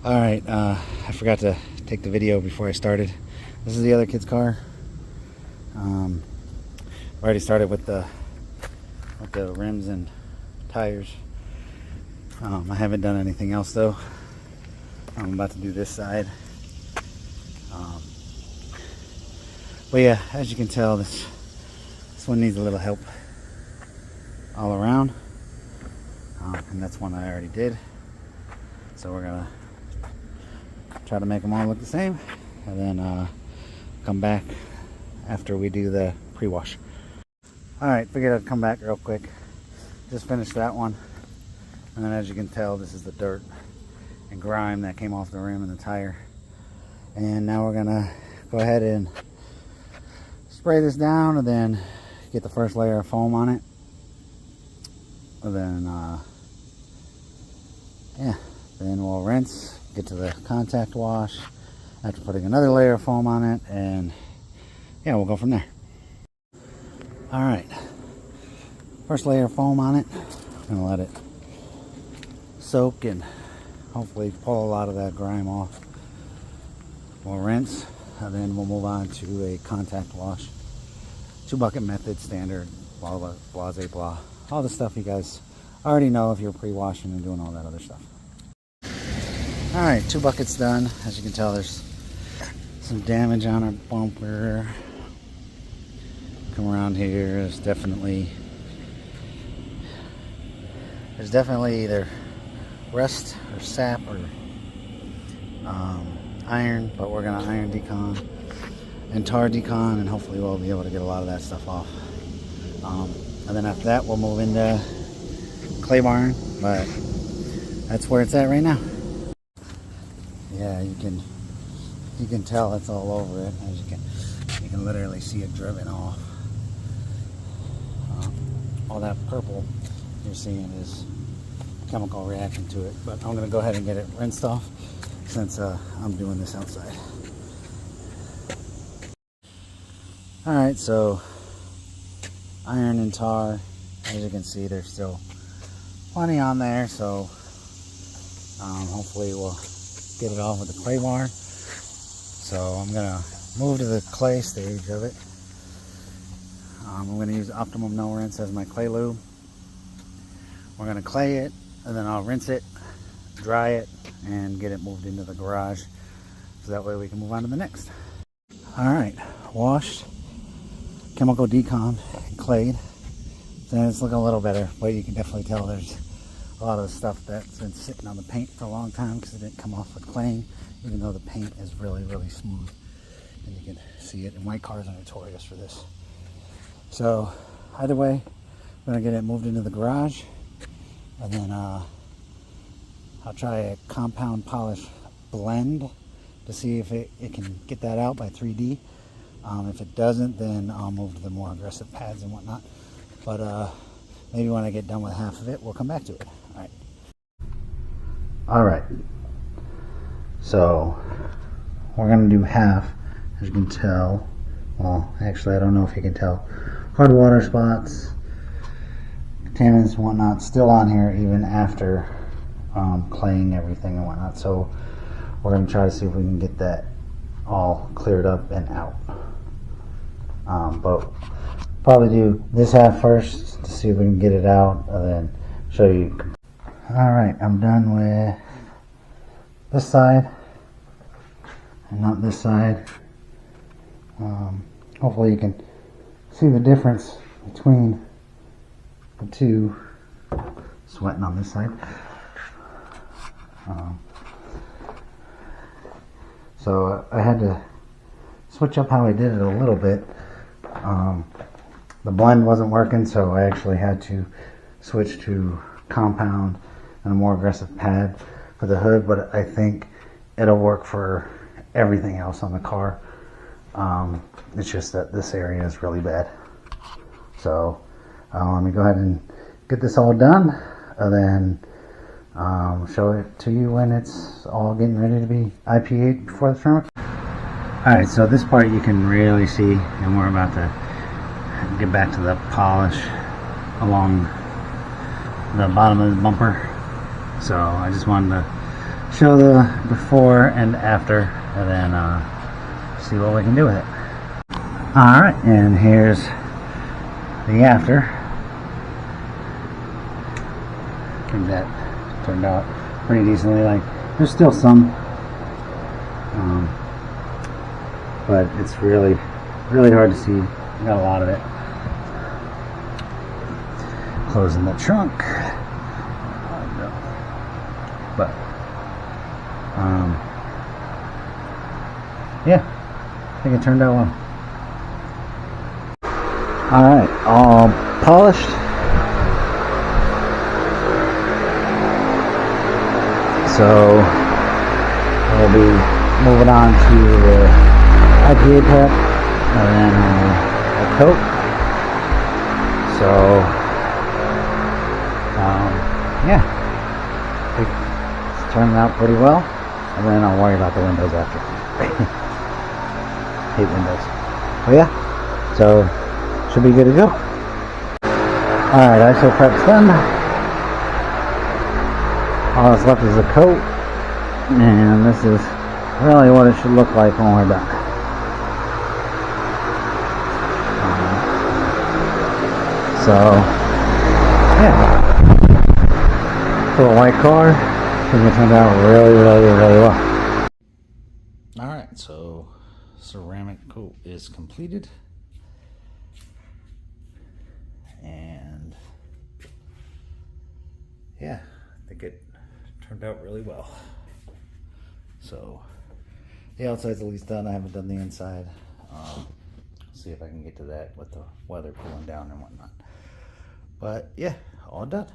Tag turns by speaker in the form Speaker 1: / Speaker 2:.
Speaker 1: Alright, I forgot to take the video before I started. This is the other kid's car. Already started with the rims and tires. I haven't done anything else though. I'm about to do this side. But yeah, as you can tell, this one needs a little help all around. And that's one I already did. So we're gonna try to make them all look the same, and then come back after we do the pre-wash. Alright, figured I'd come back real quick. Just finished that one, and then as you can tell, this is the dirt and grime that came off the rim and the tire. And now we're gonna go ahead and spray this down and then get the first layer of foam on it, and then yeah, then we'll rinse, get to the contact wash after putting another layer of foam on it, and yeah, we'll go from there. Alright, first layer of foam on it. I'm gonna let it soak and hopefully pull a lot of that grime off. We'll rinse, and then we'll move on to a contact wash. 2-bucket method, standard, blah blah blah blah blah. All the stuff you guys already know if you're pre-washing and doing all that other stuff. Alright, 2 buckets done. As you can tell, there's some damage on our bumper. Come around here, there's definitely either rust or sap or iron, but we're gonna iron decon and tar decon, and hopefully we'll be able to get a lot of that stuff off. And then after that, we'll move into clay barn, but that's where it's at right now. Yeah, you can tell it's all over it. As you can literally see it driven off. All that purple you're seeing is chemical reaction to it. But I'm gonna go ahead and get it rinsed off since I'm doing this outside. All right, so iron and tar. As you can see, there's still plenty on there. So hopefully we'll get it off with the clay bar. So I'm gonna move to the clay stage of it. I'm gonna use Optimum No Rinse as my clay lube. We're gonna clay it, and then I'll rinse it, dry it, and get it moved into the garage, so that way we can move on to the next. All right, washed, chemical decon, and clayed. So it's looking a little better, but you can definitely tell there's a lot of the stuff that's been sitting on the paint for a long time because it didn't come off with claying, even though the paint is really, really smooth. And you can see it, and white cars are notorious for this. So either way, I'm gonna get it moved into the garage, and then I'll try a compound polish blend to see if it can get that out by 3D. If it doesn't, then I'll move to the more aggressive pads and whatnot. But maybe when I get done with half of it, we'll come back to it. All right. So we're gonna do half, as you can tell. Well, actually, I don't know if you can tell. Hard water spots, contaminants and whatnot still on here even after claying everything and whatnot. So we're gonna try to see if we can get that all cleared up and out. But probably do this half first to see if we can get it out, and then show you. All right, I'm done with this side and not this side. Hopefully you can see the difference between the two. Sweating on this side. So I had to switch up how I did it a little bit. The blend wasn't working, so I actually had to switch to compound and a more aggressive pad for the hood, but I think it'll work for everything else on the car. It's just that this area is really bad. So let me go ahead and get this all done, and then show it to you when it's all getting ready to be IPA'd before the thermic. Alright, so this part you can really see, and we're about to get back to the polish along the bottom of the bumper. So I just wanted to show the before and after, and then see what we can do with it. Alright, and here's the after. I think that turned out pretty decently. Like, there's still some, but it's really hard to see. I got a lot of it. Closing the trunk. But yeah, I think it turned out well. Alright, all polished. So we'll be moving on to the IPA prep and then a coat. So yeah, I think it's turning out pretty well, and then I'll worry about the windows after. Hate windows. But yeah, so should be good to go. Alright, ISO prep's done. All that's left is a coat, and this is really what it should look like when we're done. So yeah, for a white car, I think it turned out really well. Alright, so ceramic coat is completed, and yeah, I think it turned out really well. So the outside's at least done. I haven't done the inside. See if I can get to that with the weather cooling down and whatnot. But yeah, all done.